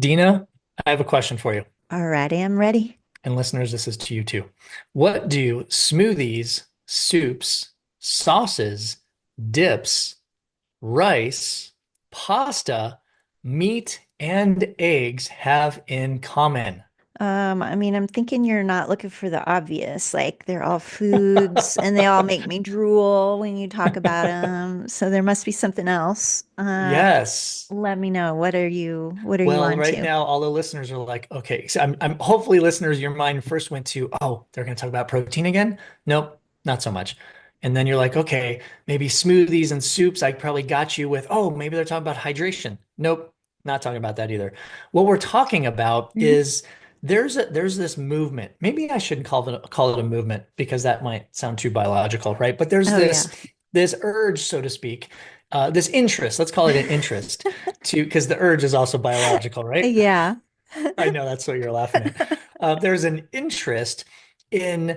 Dina, I have a question for you. Alrighty, I'm ready. And listeners, this is to you too. What do smoothies, soups, sauces, dips, rice, pasta, meat, and eggs have in common? I'm thinking you're not looking for the obvious. Like they're all foods and they all make me drool when you talk about them. So there must be something else. Yes. Let me know. What are you Well, on right to? now, all the listeners are like, okay, so I'm hopefully listeners, your mind first went to, oh, they're going to talk about protein again. Nope, not so much. And then you're like, okay, maybe smoothies and soups. I probably got you with, oh, maybe they're talking about hydration. Nope, not talking about that either. What we're talking about Mhm. is there's this movement. Maybe I shouldn't call it a movement because that might sound too biological, right? But there's Oh yeah. this urge, so to speak, this interest. Let's call it an interest to because the urge is also biological, right? Yeah. I know that's what you're laughing at. There's an interest in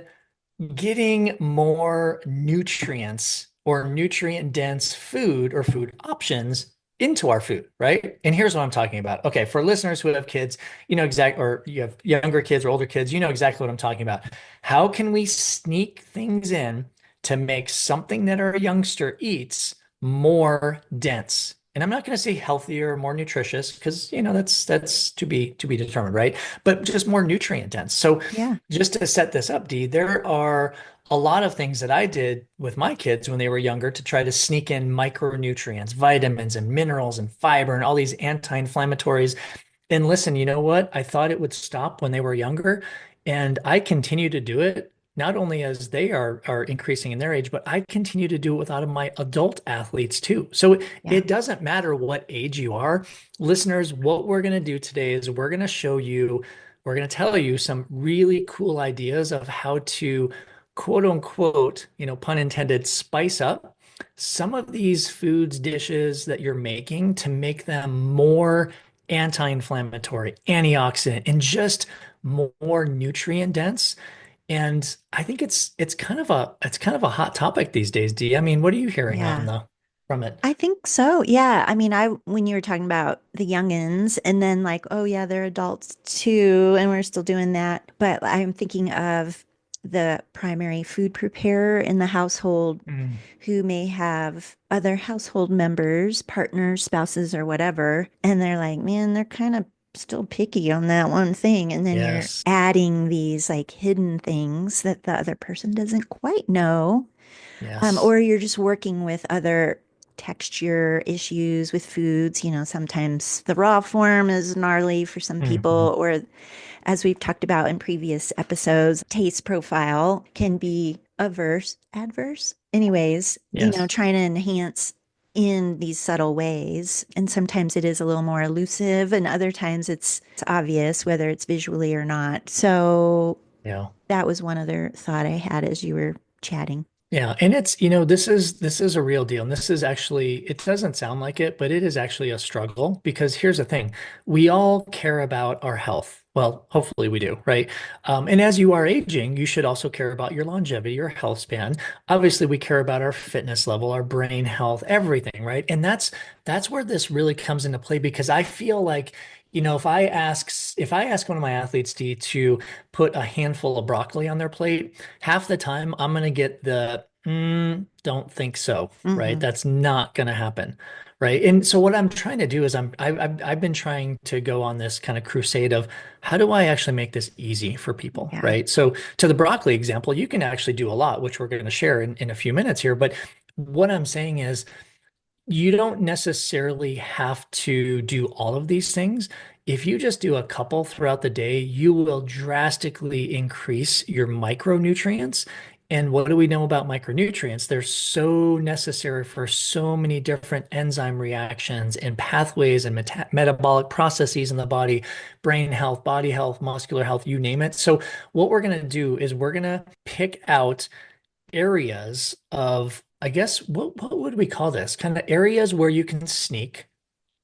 getting more nutrients or nutrient dense food or food options into our food, right? And here's what I'm talking about. Okay, for listeners who have kids, or you have younger kids or older kids, you know exactly what I'm talking about. How can we sneak things in to make something that our youngster eats more dense? And I'm not going to say healthier, more nutritious, because that's to be determined, right? But just more nutrient dense. So Yeah. just to set this up, Dee, there are a lot of things that I did with my kids when they were younger to try to sneak in micronutrients, vitamins and minerals and fiber and all these anti-inflammatories. And listen, you know what? I thought it would stop when they were younger, and I continue to do it not only as they are increasing in their age, but I continue to do it with a lot of my adult athletes too. So Yeah. it doesn't matter what age you are. Listeners, what we're going to do today is we're going to tell you some really cool ideas of how to quote unquote, pun intended, spice up some of these foods, dishes that you're making to make them more anti-inflammatory, antioxidant, and just more nutrient dense. And I think it's kind of a hot topic these days, Dee. I mean, what are you hearing on Yeah. the from it? I think so. Yeah. I when you were talking about the youngins and then like, oh yeah, they're adults too, and we're still doing that. But I'm thinking of the primary food preparer in the household Mm, who may have other household members, partners, spouses, or whatever. And they're like, man, they're kind of still picky on that one thing. And then you're yes. adding these like hidden things that the other person doesn't quite know, Yes. or you're just working with other texture issues with foods. Sometimes the raw form is gnarly for some Mhm. people, or as we've talked about in previous episodes, taste profile can be adverse. Anyways, Yes. trying to enhance in these subtle ways. And sometimes it is a little more elusive, and other times it's obvious, whether it's visually or not. So Yeah. that was one other thought I had as you were chatting. Yeah, and this is a real deal. And this is actually, it doesn't sound like it, but it is actually a struggle because here's the thing. We all care about our health. Well, hopefully we do, right? And as you are aging, you should also care about your longevity, your health span. Obviously, we care about our fitness level, our brain health, everything, right? And that's where this really comes into play because I feel like, if I ask one of my athletes to put a handful of broccoli on their plate, half the time I'm going to get the don't think so, right? Hmm. That's not going to happen, right? And so what I'm trying to do is I've been trying to go on this kind of crusade of how do I actually make this easy for people, Yeah. right? So to the broccoli example, you can actually do a lot, which we're going to share in a few minutes here. But what I'm saying is you don't necessarily have to do all of these things. If you just do a couple throughout the day, you will drastically increase your micronutrients. And what do we know about micronutrients? They're so necessary for so many different enzyme reactions and pathways and metabolic processes in the body, brain health, body health, muscular health, you name it. So, what we're going to do is we're going to pick out areas of, I guess, what would we call this? Kind of areas where you can sneak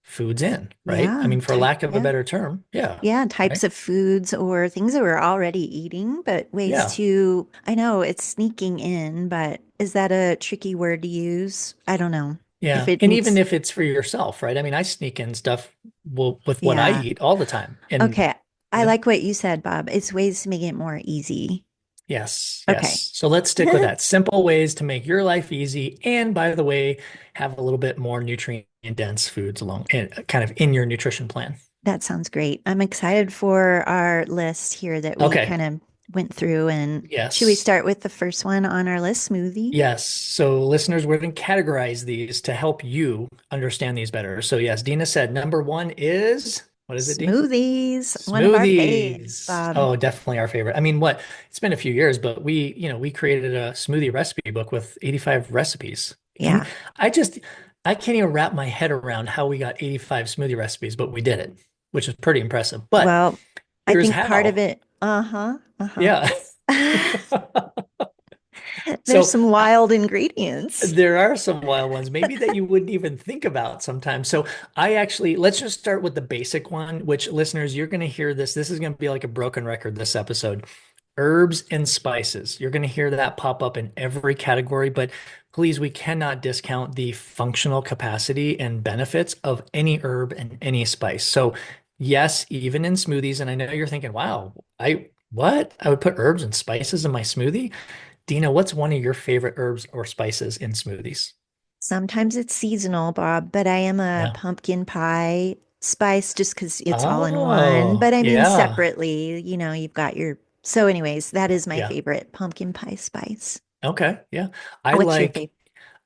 foods in, right? I Yeah. mean, for lack of a Yeah. better term. Yeah. Yeah, types Right. of foods or things that we're already eating, but ways Yeah. I know it's sneaking in, but is that a tricky word to use? I don't know. if Yeah. it And even needs, if it's for yourself, right? I mean, I sneak in stuff with what I yeah. eat all the time. And, Okay. I you know, like what you said, Bob. It's ways to make it more easy. yes, Okay. yes. So let's stick with that. Simple ways to make your life easy. And by the way, have a little bit more nutrient dense foods along and kind of in your nutrition plan. That sounds great. I'm excited for our list here that we Okay. kind of went through. And should we Yes. start with the first one on our list, smoothie? Yes. So, listeners, we're going to categorize these to help you understand these better. So, yes, Dina said number one is what is it, Dean? Smoothies, one of our faves, Smoothies. Bob. Oh, definitely our favorite. I mean, what? It's been a few years, but we created a smoothie recipe book with 85 recipes. Can Yeah. I just I can't even wrap my head around how we got 85 smoothie recipes, but we did it, which is pretty impressive. But Well, I here's think part of how. it, uh-huh, uh-huh. Yeah. There's So some wild ingredients. there are some wild ones, maybe that you wouldn't even think about sometimes. So I actually, let's just start with the basic one, which listeners, you're going to hear this. This is going to be like a broken record this episode. Herbs and spices. You're going to hear that pop up in every category, but please, we cannot discount the functional capacity and benefits of any herb and any spice. So yes, even in smoothies, and I know you're thinking, wow, what? I would put herbs and spices in my smoothie? Dina, what's one of your favorite herbs or spices in smoothies? Sometimes it's seasonal, Bob, but I am a Yeah. pumpkin pie spice just because it's all in one. Oh, But I mean, yeah. separately, you've got your. So, anyways, that is my Yeah. favorite pumpkin pie spice. Okay. Yeah. I What's your like, favorite?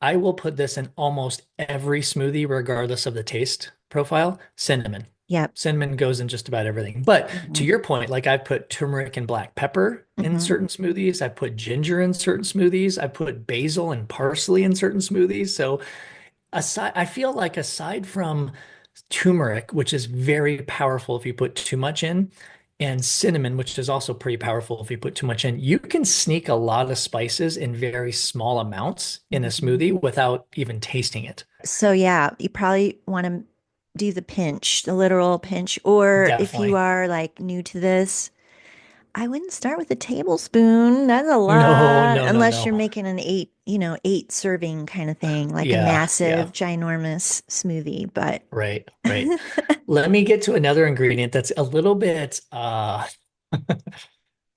I will put this in almost every smoothie, regardless of the taste profile. Cinnamon. Yep. Cinnamon goes in just about everything. But to Hmm. your point, like I put turmeric and black pepper in Hmm. certain smoothies. I put ginger in certain smoothies. I put basil and parsley in certain smoothies. So I feel like aside from turmeric, which is very powerful if you put too much in, and cinnamon, which is also pretty powerful if you put too much in, you can sneak a lot of spices in very small amounts in a Hmm. smoothie without even tasting it. So, yeah, you probably want to do the pinch, the literal pinch. Or if you Definitely. are like new to this, I wouldn't start with a tablespoon. That's a No, lot, no, no, unless you're no. making an eight serving kind of thing, like a Yeah, massive, yeah. ginormous smoothie. But Right, right. Let me get to another ingredient that's a little bit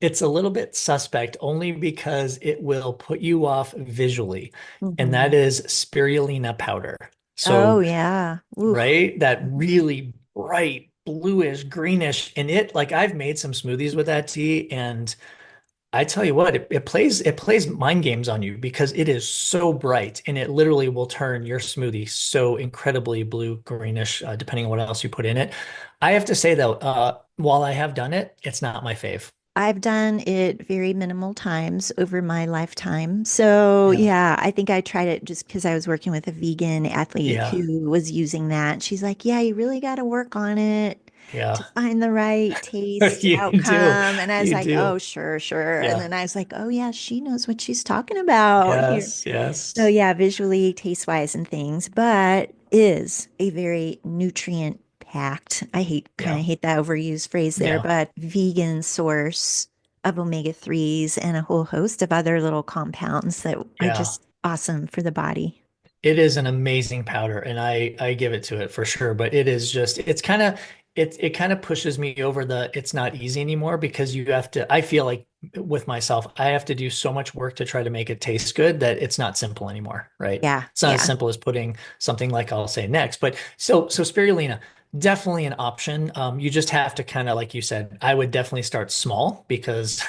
it's a little bit suspect only because it will put you off visually, and that Mhm. is spirulina powder. Oh So, yeah. Ooh. right, that Mhm. really bright bluish, greenish, and it like I've made some smoothies with that tea, and I tell you what, it plays mind games on you because it is so bright and it literally will turn your smoothie so incredibly blue, greenish, depending on what else you put in it. I have to say though, while I have done it, it's not my fave. I've done it very minimal times over my lifetime. So, Yeah. yeah, I think I tried it just because I was working with a vegan athlete Yeah. who was using that. She's like, yeah, you really got to work on it to Yeah. find the right taste You do. outcome. And I was You like, oh, do. sure, sure. And Yeah. then I was like, oh, yeah, she knows what she's talking about here. Yes. So, Yes. yeah, visually, taste wise, and things, but is a very nutrient packed. I kind Yeah. of hate that overused phrase there, Yeah. but vegan source of omega-3s and a whole host of other little compounds that are Yeah. just awesome for the body. It is an amazing powder, and I give it to it for sure. But it is just it kind of pushes me over the it's not easy anymore because you have to. I feel like with myself, I have to do so much work to try to make it taste good that it's not simple anymore, right? Yeah, It's not as yeah. simple as putting something like I'll say next. But so spirulina, definitely an option. You just have to kind of like you said, I would definitely start small because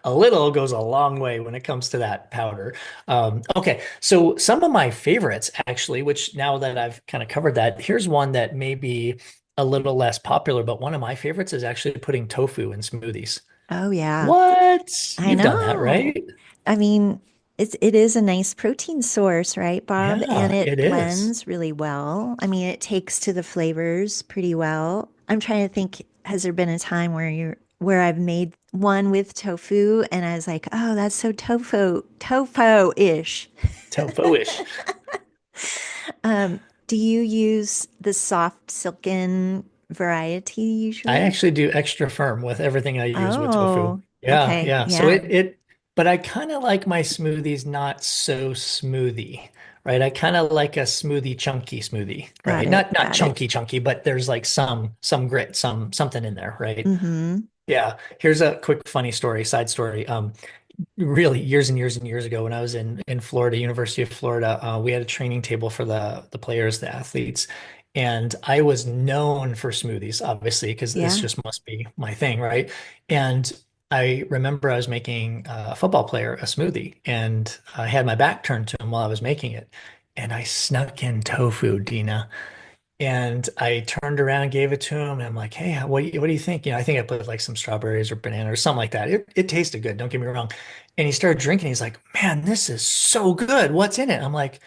a little goes a long way when it comes to that powder. Okay, so some of my favorites, actually, which now that I've kind of covered that, here's one that may be a little less popular, but one of my favorites is actually putting tofu in smoothies. Oh, yeah. What? I You've done that, know. right? I mean, it is a nice protein source, right, Bob? And Yeah, it it is. blends really well. I mean, it takes to the flavors pretty well. I'm trying to think, has there been a time where I've made one with tofu and I was like, oh, that's so tofu-ish. Tofu-ish. Do you use the soft silken variety I usually? actually do extra firm with everything I use with tofu. Oh, Yeah, okay. yeah. So Yeah. but I kind of like my smoothies not so smoothie, right? I kind of like a smoothie, chunky smoothie, Got right? it. Not Got it. chunky, chunky, but there's like some grit, something in there, right? Mm-hmm. Yeah. Here's a quick funny story, side story. Really years and years and years ago when I was in Florida, University of Florida, we had a training table for the players, the athletes, and I was known for smoothies, obviously, because this Yeah. just must be my thing, right? And I remember I was making a football player a smoothie, and I had my back turned to him while I was making it, and I snuck in tofu, Dina. And I turned around, gave it to him, and I'm like, "Hey, what do you think?" I think I put like some strawberries or banana or something like that. It tasted good, don't get me wrong. And he started drinking. He's like, "Man, this is so good. What's in it?" I'm like,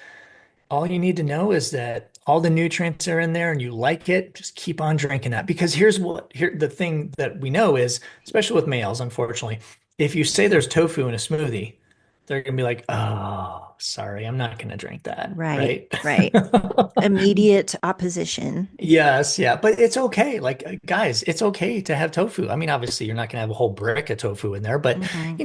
"All you need to know is that all the nutrients are in there, and you like it. Just keep on drinking that." Because here the thing that we know is, especially with males, unfortunately, if you say there's tofu in a smoothie, they're gonna be like, "Oh, sorry, I'm not gonna drink that," Right. right? Right. Immediate opposition. Yes, yeah, but it's okay. Like, guys, it's okay to have tofu. I mean, obviously, you're not gonna have a whole brick of tofu in there, but Hmm.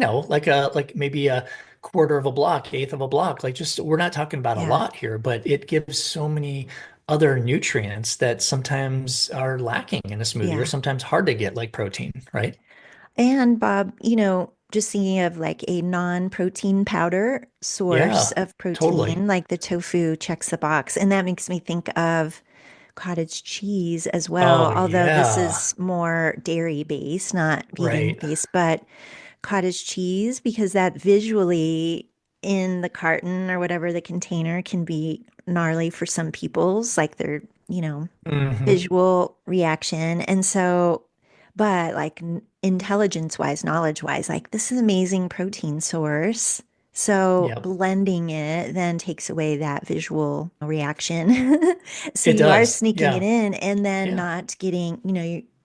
like maybe a quarter of a block, eighth of a block. Like, just we're not talking about a Yeah. lot here, but it gives so many other nutrients that sometimes are lacking in a smoothie or Yeah. sometimes hard to get, like protein, right? And Bob, just thinking of like a non-protein powder source Yeah, of totally. protein, like the tofu checks the box. And that makes me think of cottage cheese as well, Oh although this yeah, is more dairy based, not vegan right. based, but cottage cheese, because that visually in the carton or whatever the container can be gnarly for some people's, like their, you know, Hmm. visual reaction. And so, but like intelligence wise, knowledge wise, like this is an amazing protein source. So Yep, blending it then takes away that visual reaction. So it you are does. sneaking it Yeah, in and then yeah, not getting,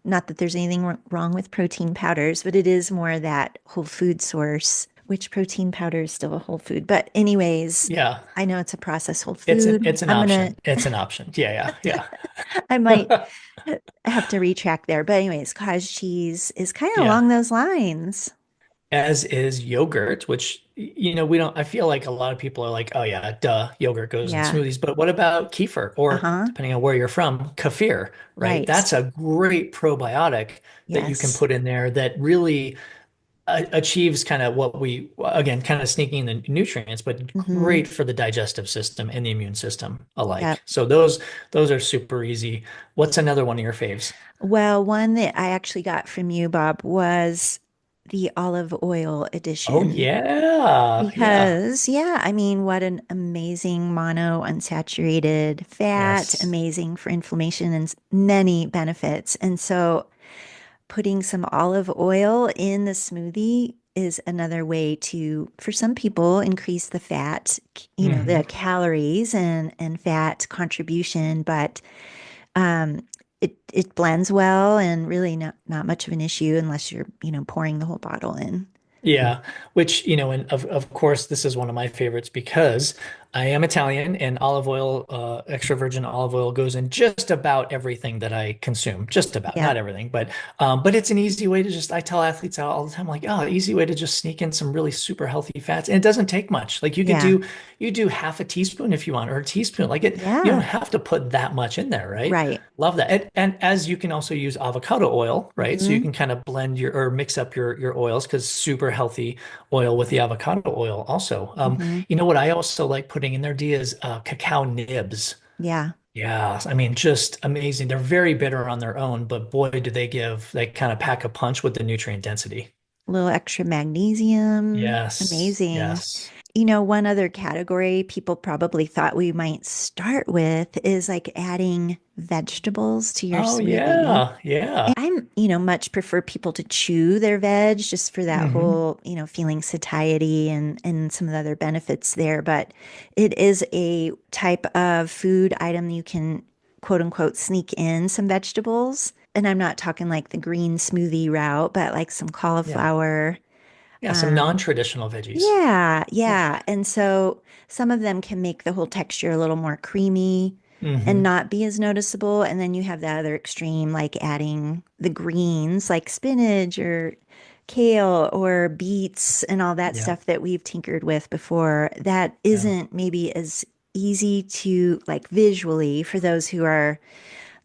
not that there's anything wrong with protein powders, but it is more that whole food source, which protein powder is still a whole food. But anyways, yeah. I know it's a processed whole It's an food. it's an I'm gonna option. It's an option. Yeah, yeah, I might yeah. have to retract there. But anyways, cottage cheese is kind of Yeah. along those lines. As is yogurt, which we don't I feel like a lot of people are like, "Oh yeah, duh, yogurt goes in Yeah. smoothies." But what about kefir or Uh-huh. depending on where you're from, kefir, right? Right. That's a great probiotic that you can Yes. put in there that really achieves kind of what we again kind of sneaking in the nutrients, but Mm-hmm. great for the digestive system and the immune system Yep. alike. So those are super easy. What's another one of your faves? Well, one that I actually got from you, Bob, was the olive oil Oh edition. yeah, yeah. Because, yeah, I mean, what an amazing mono unsaturated fat, Yes. amazing for inflammation and many benefits. And so putting some olive oil in the smoothie is another way to, for some people, increase the fat, Hmm. the calories and fat contribution, but it blends well and really not much of an issue unless you're, pouring the whole bottle in. Yeah, which, and of course, this is one of my favorites because I am Italian and olive oil, extra virgin olive oil goes in just about everything that I consume. Just about, Yep. not everything, but it's an easy way to I tell athletes all the time, like, oh, easy way to just sneak in some really super healthy fats. And it doesn't take much. Like Yeah. you do half a teaspoon if you want, or a teaspoon. You don't Yeah. have to put that much in there, right? Right. Love that. And as you can also use avocado oil, right? So you Hmm. can kind of blend or mix up your oils because super healthy oil with the avocado oil also. Hmm. You know what I also like putting in there, Dia, is cacao nibs. Yeah. Yeah, I mean, just amazing. They're very bitter on their own, but boy, do they kind of pack a punch with the nutrient density. A little extra magnesium. Yes, Amazing. yes. One other category people probably thought we might start with is like adding vegetables to your Oh smoothie. yeah, yeah. And much prefer people to chew their veg just for that Hmm. whole, feeling satiety and some of the other benefits there. But it is a type of food item you can quote unquote sneak in some vegetables. And I'm not talking like the green smoothie route, but like some Yeah. cauliflower. Yeah, some Um, non-traditional veggies. yeah, Yeah. yeah. And so some of them can make the whole texture a little more creamy and Hmm. not be as noticeable. And then you have the other extreme, like adding the greens, like spinach or kale or beets and all that Yeah. stuff that we've tinkered with before. That Yeah. isn't maybe as easy to like visually for those who are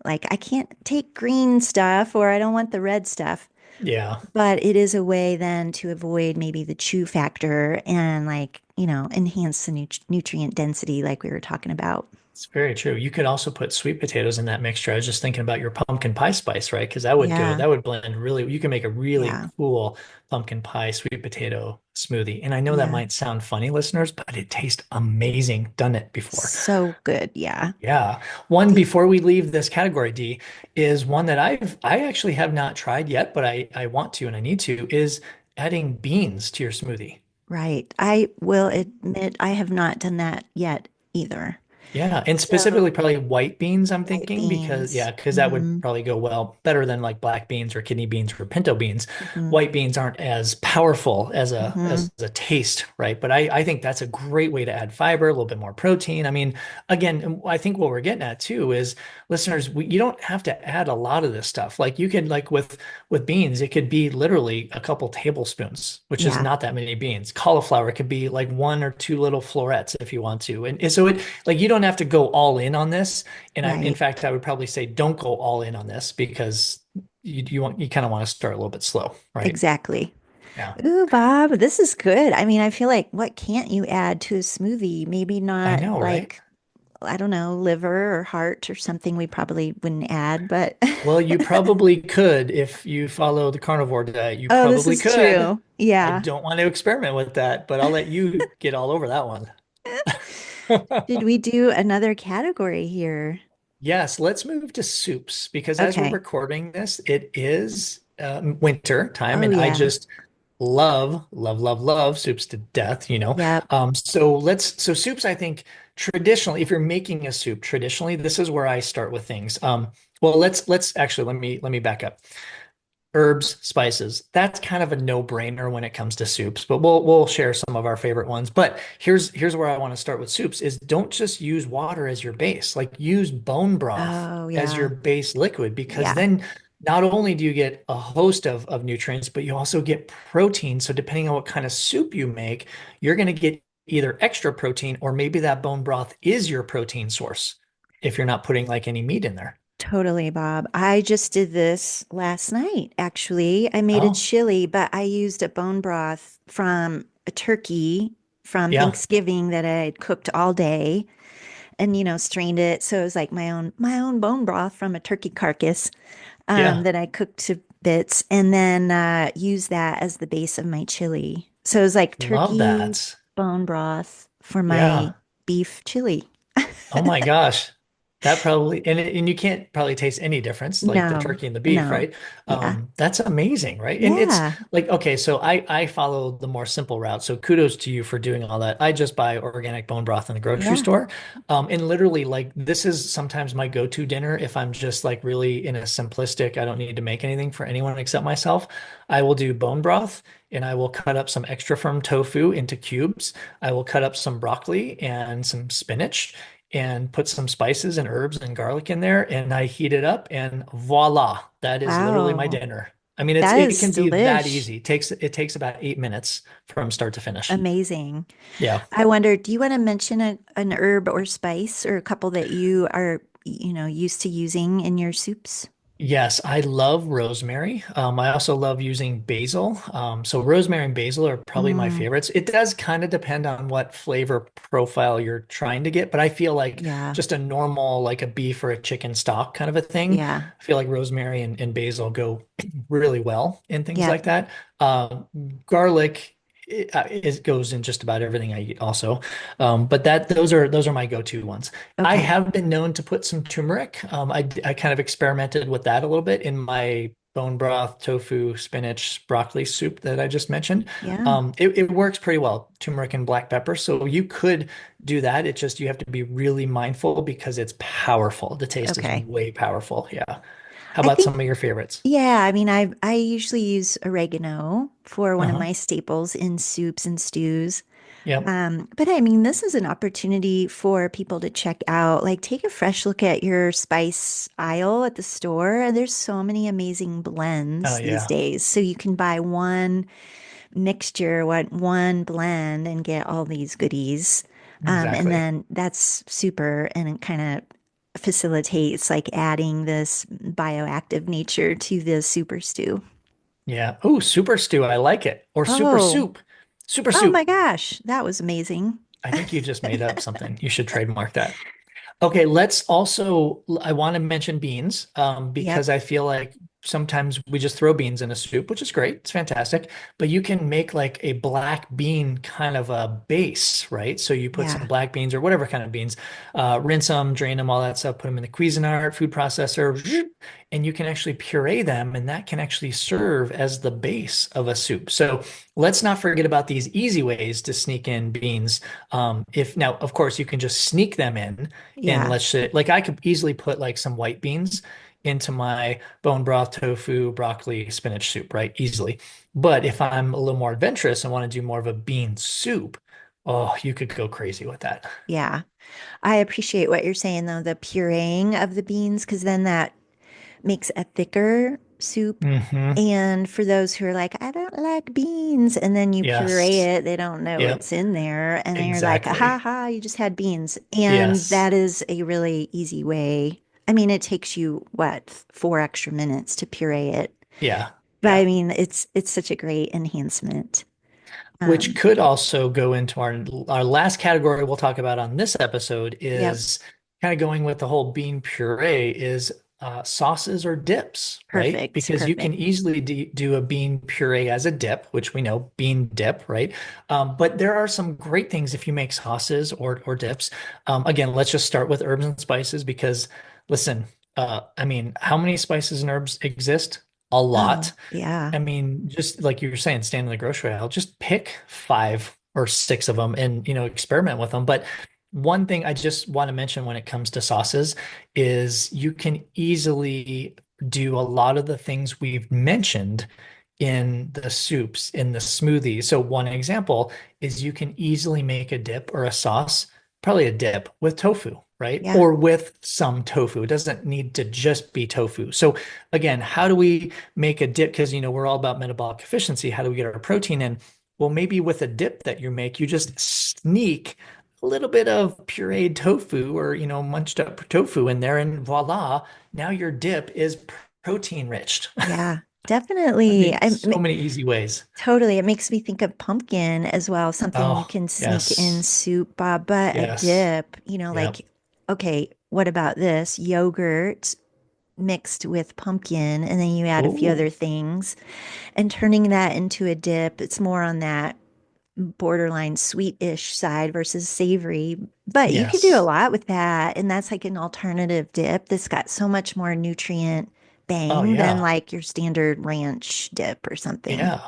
like, I can't take green stuff or I don't want the red stuff. Yeah. But it is a way then to avoid maybe the chew factor and like, enhance the nutrient density like we were talking about. It's very true. You could also put sweet potatoes in that mixture. I was just thinking about your pumpkin pie spice, right? Because Yeah. that would blend really, you can make a really Yeah. cool pumpkin pie sweet potato smoothie. And I know that Yeah. might sound funny, listeners, but it tastes amazing. Done it before. So good. Yeah. Yeah. One Did, before we leave this category, D, is one that I actually have not tried yet, but I want to and I need to, is adding beans to your smoothie. right. I will admit I have not done that yet either. Yeah, and So specifically probably white beans, I'm white thinking, because beans. yeah, because that would Hmm. probably go well better than like black beans or kidney beans or pinto beans. Hmm. White beans aren't as powerful Hmm. as a taste, right? But I think that's a great way to add fiber, a little bit more protein. I mean, again, I think what we're getting at too is listeners, you don't have to add a lot of this stuff. Like you could like with beans, it could be literally a couple tablespoons, which is Yeah. not that many beans. Cauliflower could be like one or two little florets if you want to. And so it like you don't have to go all in on this. And in Right. fact, I would probably say don't go all in on this because you kind of want to start a little bit slow, right? Exactly. Yeah, Ooh, Bob, this is good. I mean, I feel like what can't you add to a smoothie? Maybe I not know, right? like, I don't know, liver or heart or something we probably wouldn't add, but Well, you probably could if you follow the carnivore diet. You oh, this probably is could. true. I Yeah. don't want to experiment with that, but I'll let you get all over that one. Should we do another category here? Yes, let's move to soups because as we're Okay. recording this, it is winter time, Oh, and I yeah. just love soups to death, you know. Yep. So soups, I think traditionally, if you're making a soup, traditionally, this is where I start with things. Well, let's actually let me back up. Herbs, spices. That's kind of a no-brainer when it comes to soups, but we'll share some of our favorite ones. But here's where I want to start with soups is don't just use water as your base. Like use bone broth Oh, as your yeah. base liquid because Yeah. then not only do you get a host of nutrients, but you also get protein. So depending on what kind of soup you make, you're going to get either extra protein or maybe that bone broth is your protein source if you're not putting like any meat in there. Totally, Bob. I just did this last night, actually. I made a Oh, chili, but I used a bone broth from a turkey from yeah, Thanksgiving that I had cooked all day and, strained it. So it was like my own bone broth from a turkey carcass yeah. that I cooked to bits and then used that as the base of my chili. So it was like Love turkey that. bone broth for my Yeah. beef chili. Oh my gosh. That probably and you can't probably taste any difference like the No, turkey and the beef, no. right? Yeah. That's amazing, right? And it's Yeah. like okay, so I follow the more simple route. So kudos to you for doing all that. I just buy organic bone broth in the grocery Yeah. store. And literally like this is sometimes my go-to dinner if I'm just like really in a simplistic, I don't need to make anything for anyone except myself. I will do bone broth and I will cut up some extra firm tofu into cubes. I will cut up some broccoli and some spinach and put some spices and herbs and garlic in there and I heat it up and voila, that is literally my Wow. dinner. I mean, That it is can be that delish. easy. It takes about 8 minutes from start to finish. Amazing. Yeah. I wonder, do you want to mention an herb or spice or a couple that you are, used to using in your soups? Yes, I love rosemary. I also love using basil. So rosemary and basil are probably my Mm, favorites. It does kind of depend on what flavor profile you're trying to get, but I feel like yeah. just a normal, like a beef or a chicken stock kind of a thing. Yeah. I feel like rosemary and basil go really well in things Yep. like that. Um, Garlic, it goes in just about everything I eat also. But those are my go-to ones. I Okay. have been known to put some turmeric. I kind of experimented with that a little bit in my bone broth, tofu, spinach, broccoli soup that I just mentioned. Yeah. It works pretty well, turmeric and black pepper. So you could do that. It just you have to be really mindful because it's powerful. The taste is Okay. way powerful. Yeah. How I about think, some of your favorites? yeah, I mean, I usually use oregano for one of Uh-huh. my staples in soups and stews. Yep. But I mean, this is an opportunity for people to check out, like take a fresh look at your spice aisle at the store. There's so many amazing Oh blends these yeah. days. So you can buy one mixture, one blend and get all these goodies. And Exactly. then that's super and it kind of facilitates like adding this bioactive nature to the super stew. Yeah. Oh, super stew. I like it. Or super Oh, soup. Super oh my soup. gosh, that was amazing. I think you just made up something. You should trademark that. Okay, let's also, I want to mention beans Yep. because I feel like sometimes we just throw beans in a soup, which is great. It's fantastic. But you can make like a black bean kind of a base, right? So you put some Yeah. black beans or whatever kind of beans, rinse them, drain them, all that stuff, put them in the Cuisinart food processor, and you can actually puree them, and that can actually serve as the base of a soup. So let's not forget about these easy ways to sneak in beans. If now, of course, you can just sneak them in and Yeah. let's say, like I could easily put like some white beans into my bone broth, tofu, broccoli, spinach soup, right? Easily. But if I'm a little more adventurous and want to do more of a bean soup, oh, you could go crazy with that. Yeah. I appreciate what you're saying though, the pureeing of the beans, because then that makes a thicker soup. Hmm. And for those who are like, I don't like beans, and then you puree Yes. it, they don't know Yep. what's in there. And then you're like, ha Exactly. ha, you just had beans. And Yes. that is a really easy way. I mean, it takes you what, 4 extra minutes to puree it. Yeah. But I Yeah. mean, it's such a great enhancement. Which Um, could also go into our last category we'll talk about on this episode yep, is kind of going with the whole bean puree is sauces or dips, right? perfect, Because you can perfect. easily do a bean puree as a dip, which we know bean dip, right? But there are some great things if you make sauces or dips. Again, let's just start with herbs and spices because listen, I mean, how many spices and herbs exist? A lot. Oh, yeah, I mean, just like you were saying, stand in the grocery aisle, just pick 5 or 6 of them and, experiment with them. But one thing I just want to mention when it comes to sauces is you can easily do a lot of the things we've mentioned in the soups, in the smoothies. So one example is you can easily make a dip or a sauce, probably a dip with tofu, right? yeah, Or with some tofu. It doesn't need to just be tofu. So again, how do we make a dip? Because we're all about metabolic efficiency. How do we get our protein in? Well, maybe with a dip that you make, you just sneak a little bit of pureed tofu or munched up tofu in there, and voila, now your dip is protein rich. yeah, I definitely. mean, so many easy ways. Totally. It makes me think of pumpkin as well, something you Oh, can sneak in yes. soup, but a Yes. dip, Yep. like, okay, what about this? Yogurt mixed with pumpkin, and then you add a few other Oh, things and turning that into a dip. It's more on that borderline sweet-ish side versus savory, but you could do a yes. lot with that. And that's like an alternative dip that's got so much more nutrient Oh, bang than yeah. like your standard ranch dip or something. Yeah.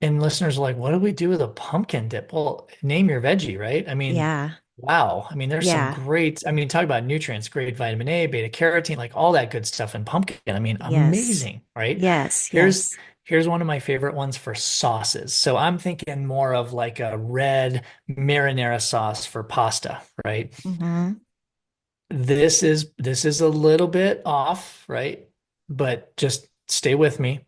And listeners are like, what do we do with a pumpkin dip? Well, name your veggie, right? I mean, Yeah. wow. I mean, there's some Yeah. great, I mean, talk about nutrients, great vitamin A, beta carotene, like all that good stuff in pumpkin. I mean, Yes. amazing, right? Yes. Here's Yes. here's one of my favorite ones for sauces. So I'm thinking more of like a red marinara sauce for pasta, right? Hmm. This is a little bit off, right? But just stay with me.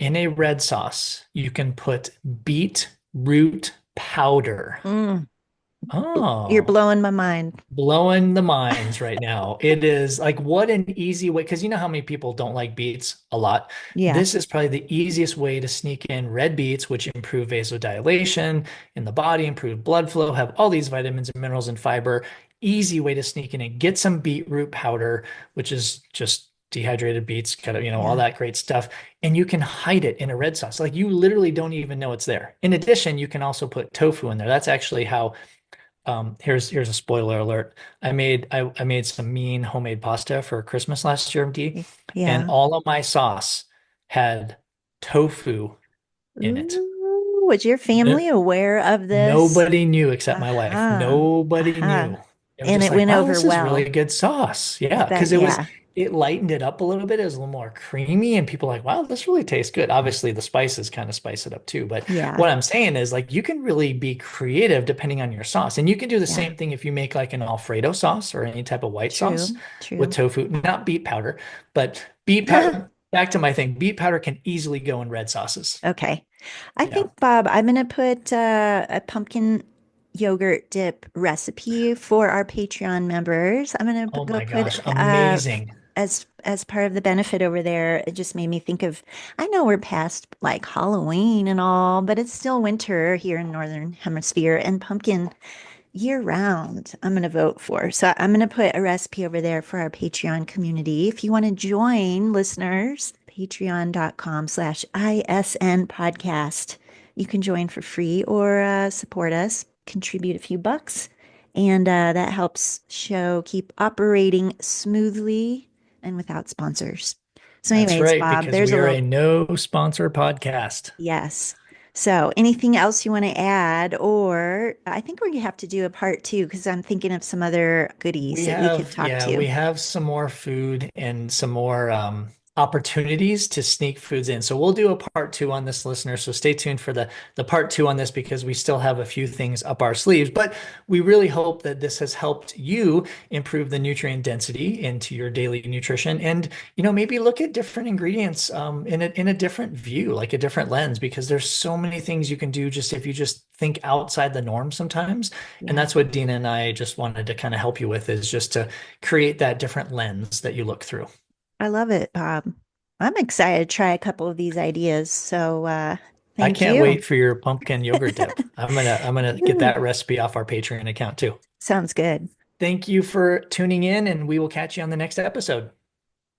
In a red sauce, you can put beetroot powder. Mm. You're Oh, blowing my mind. blowing the minds right now. It is like what an easy way, because you know how many people don't like beets a lot. Yeah. This is probably the easiest way to sneak in red beets, which improve vasodilation in the body, improve blood flow, have all these vitamins and minerals and fiber. Easy way to sneak in and get some beetroot powder, which is just dehydrated beets, kind of, all Yeah. that great stuff. And you can hide it in a red sauce. Like you literally don't even know it's there. In addition, you can also put tofu in there. That's actually how here's a spoiler alert. I made some mean homemade pasta for Christmas last year, D, and Yeah. all of my sauce had tofu in it. Ooh, was your No, family aware of this? nobody knew except my wife. Aha. Nobody Aha. knew. They were And just it like, went wow, over this is really well. good sauce. I Yeah, bet. because Yeah. it lightened it up a little bit. It was a little more creamy, and people were like, wow, this really tastes good. Obviously, the spices kind of spice it up too. But Yeah. what I'm saying is like you can really be creative depending on your sauce. And you can do the Yeah. same thing if you make like an Alfredo sauce or any type of white sauce True. with True. tofu, not beet powder, but beet powder. Back to my thing, beet powder can easily go in red sauces. Okay. I Yeah. think, Bob, I'm going to put a pumpkin yogurt dip recipe for our Patreon members. I'm gonna Oh go my put gosh, amazing. as part of the benefit over there. It just made me think of, I know we're past like Halloween and all, but it's still winter here in Northern Hemisphere, and pumpkin year round, I'm going to vote for. So I'm going to put a recipe over there for our Patreon community. If you want to join, listeners, patreon.com/ISN podcast. You can join for free or support us, contribute a few bucks, and that helps show keep operating smoothly and without sponsors. So, That's anyways, right, Bob, because there's we a are little. a no sponsor podcast. Yes. So, anything else you want to add? Or I think we're going to have to do a part two because I'm thinking of some other goodies that we could talk Yeah, to. we have some more food and some more opportunities to sneak foods in. So we'll do a part two on this, listener. So stay tuned for the part two on this because we still have a few things up our sleeves. But we really hope that this has helped you improve the nutrient density into your daily nutrition, and maybe look at different ingredients in a different view, like a different lens, because there's so many things you can do just if you just think outside the norm sometimes. And Yeah, that's what Dina and I just wanted to kind of help you with, is just to create that different lens that you look through. I love it, Bob. I'm excited to try a couple of these ideas. So, I thank can't you. wait for your pumpkin yogurt dip. I'm gonna get Ooh, that recipe off our Patreon account too. sounds good. Thank you for tuning in, and we will catch you on the next episode.